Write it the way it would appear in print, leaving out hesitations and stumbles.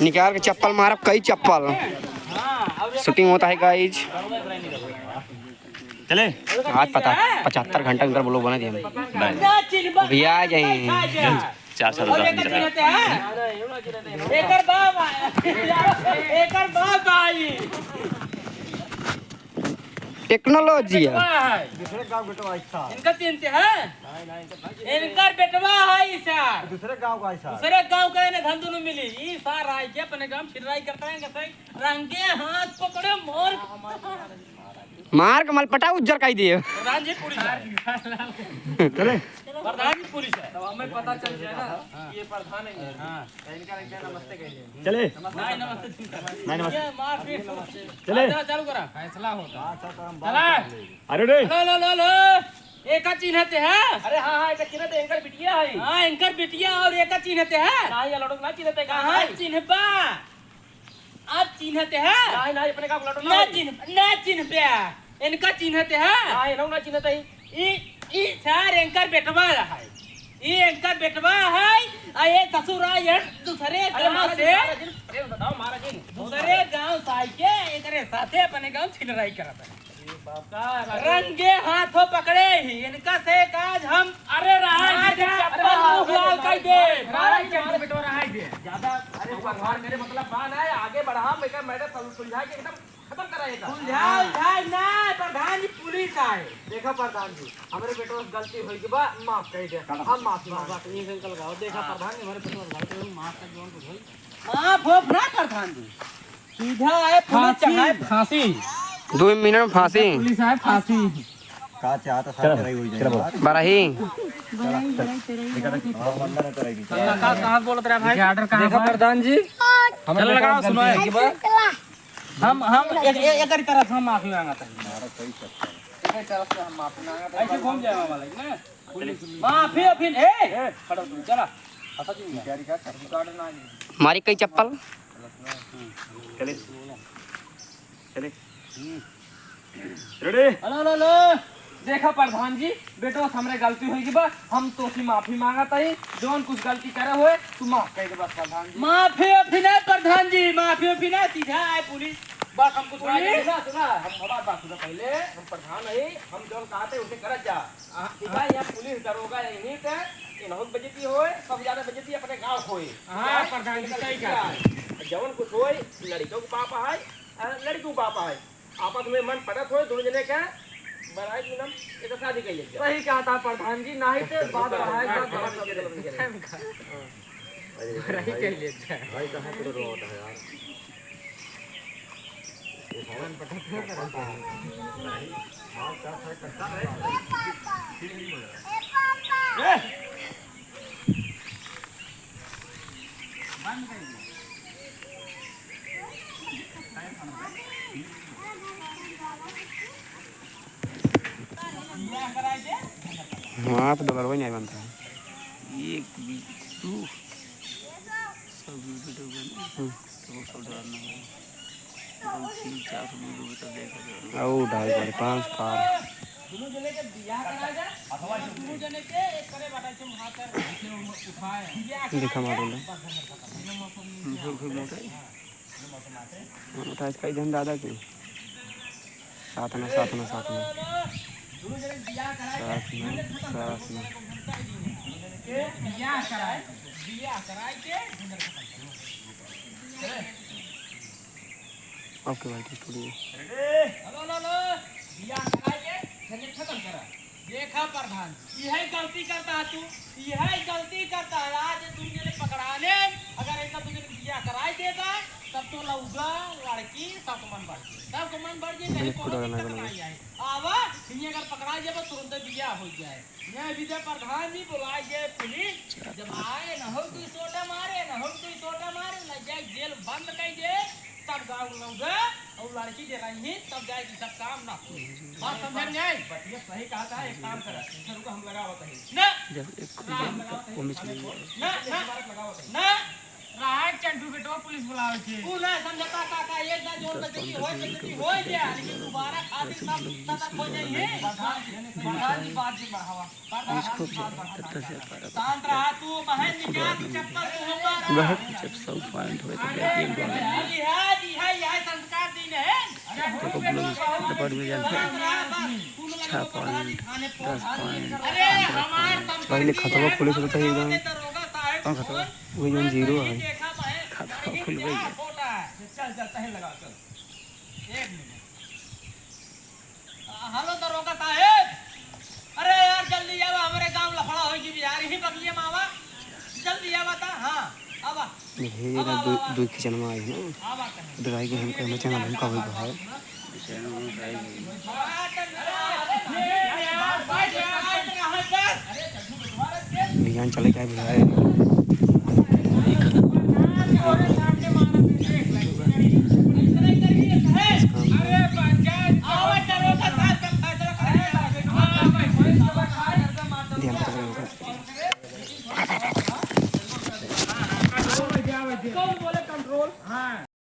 निकाल के चप्पल मारा कई चप्पल शूटिंग होता है गाइज। चले आज पता 75 घंटा अंदर बोलो बना दिए भैया आ जाए 4 साल टेक्नोलॉजी है। इनका चिंता है इनका बेटवा है सर दूसरे गांव का ने धन दोनों मिली ई सार राय के अपने गांव फिराई करता है कैसे रंगे हाथ पकड़े मोर मार के मलपटा उज्जर कह दिए। प्रधान जी पुलिस है चले प्रधान जी पुलिस है तो हमें पता चल जाए ना ये प्रधान है हां इनका नमस्ते कहिए चले नहीं नमस्ते नहीं नमस्ते ये मार फिर चले चालू करा फैसला होगा चला अरे रे लो लो लो एका चिन्हते है अरे हां हां एका चिन्हते एंकर बिटिया है हां एंकर बिटिया और एका चिन्हते है नहीं ये लड़क ना चिन्हते कहां चिन्हबा आप चिन्हते है नहीं नहीं अपने का लड़क ना चिन्ह पे इनका चिन्हते है हां इनो ना चिन्हते ई सर एंकर बेटवा है ई एंकर बेटवा है आ ये ससुरा ये दूसरे गांव से बताओ महाराज जी दूसरे गांव साई के एकरे साथे अपने गांव छिनराई करत है रंगे हाथों पकड़े ही इनका से काज हम अरे रहा कर दे बेटो रहा दे ज्यादा अरे भगवान मेरे मतलब बात है आगे बढ़ा मैडम सुलझा के एकदम खत्म कराएगा सुलझाओ ना प्रधान जी पुलिस आए देखा प्रधान जी हमारे बेटो से गलती हुई के बाद माफ कर दे हम माफ बात ये अंकल गाओ देखा प्रधान जी हमारे बेटो गलती माफ कर जोन को होई माफ हो ना प्रधान जी सीधा है पुलिस चाहे फांसी 2 मिनट में फांसी पुलिस है फांसी का चाहता साथ रही हुई जाए बराही कहां बोलत रहा भाई ऑर्डर कहां देखा प्रधान जी हम लगाओ सुनो हम एक तरफ हम माफी मांगता है एक तरफ से हम माफी मांगता है ऐसे घूम जाए वाला ना पुलिस माफी फिर ए खड़ो तू चला अच्छा जी तैयारी का रिकॉर्ड ना मारी कई चप्पल चले चले रेडी हेलो हेलो देखा प्रधान जी बेटो हमरे गलती हुई बा हम तो की माफी मांगत है जोन कुछ गलती करे हुए तू माफ कर दे बस प्रधान जी माफी नहीं प्रधान जी माफी नहीं सीधा आए पुलिस बस हम कुछ सुना सुना हम हमार बात सुना पहले हम प्रधान है हम जोन कहते उसे करत जा ठीक है यहां पुलिस दरोगा यही से इनहुत बजती होए सब ज्यादा बजती अपने गांव होए हां प्रधान जी सही कहा जवन कुछ होए लड़कियों के पापा है लड़कियों के पापा है आपस में मन पड़त हो दोनों जने का बराई नियम ये तो शादी कहिए सही कहा था प्रधान जी नहीं तो बात बढ़ाए बराई कहिए भाई कहां पर रोता है यार ये भवन पटक करता है हां क्या करता है ए बंद करिए हाँ तो डॉलर वही नहीं बनता है एक तू सब वीडियो बना तो सब डालना है तो 3-4 वीडियो तो देखा ओ 2.5 पार दोनों जने के बियाह करा जा अथवा दोनों जने के एक करे बाटा से हाथ उठाए दिखा मारो मोटा इसका इधर दादा की साथ में दोनों जने बियाह कराए बियाह कराए के ओके भाई ठीक है हेलो बियाह कराए के झंझट खत्म करा देखा प्रधान यही गलती करता है तू यही गलती करता है आज तुम जने पकड़ाने अगर ऐसा तुझे बियाह कराए देगा तब तो लौगा लड़की सब मन बढ़ जाए कहीं को आवा ये अगर पकड़ा जाए तुरंत बियाह हो जाए मैं विजय प्रधान जी बुलाए जाए पुलिस जब आए न हो कोई सोटा मारे लग जाए जेल बंद कर दे तब गाँव लौगा और लड़की दे रही तब जाएगी सब काम ना बात समझ में आई बटिया सही कहा था एक काम करा सर को हम लगावत है ना राहत चंटू बेटो पुलिस बुलावे थे तू ना समझता काका एक बार जोन बेटी हो गया लेकिन दोबारा खातिर सब सदा हो जाइए बाहर की बात से बढ़ावा शांत रहा तू महल निकाल की चप्पल तू हमारा जब सब पॉइंट हुए तो जी है यह संस्कार दिन है देखो डिपार्ट में जानते हैं 6 पॉइंट 10 पॉइंट अरे हमार भाई ने खाता हुआ पुलिस होता है एकदम कौन खाता हुआ? वही जो जीरो है खाता हुआ खुल गई है चल तहल लगा चल एक मिनट हेलो दरोगा साहब अरे यार जल्दी आवा हमारे गांव लफड़ा होगी बिहार ही बगलिए मावा जल्दी आवा ता हां आवा ये ना दो किचन में आई ना आवा दवाई के हमको मचा ना हमका वही है बिहान चले क्या भी है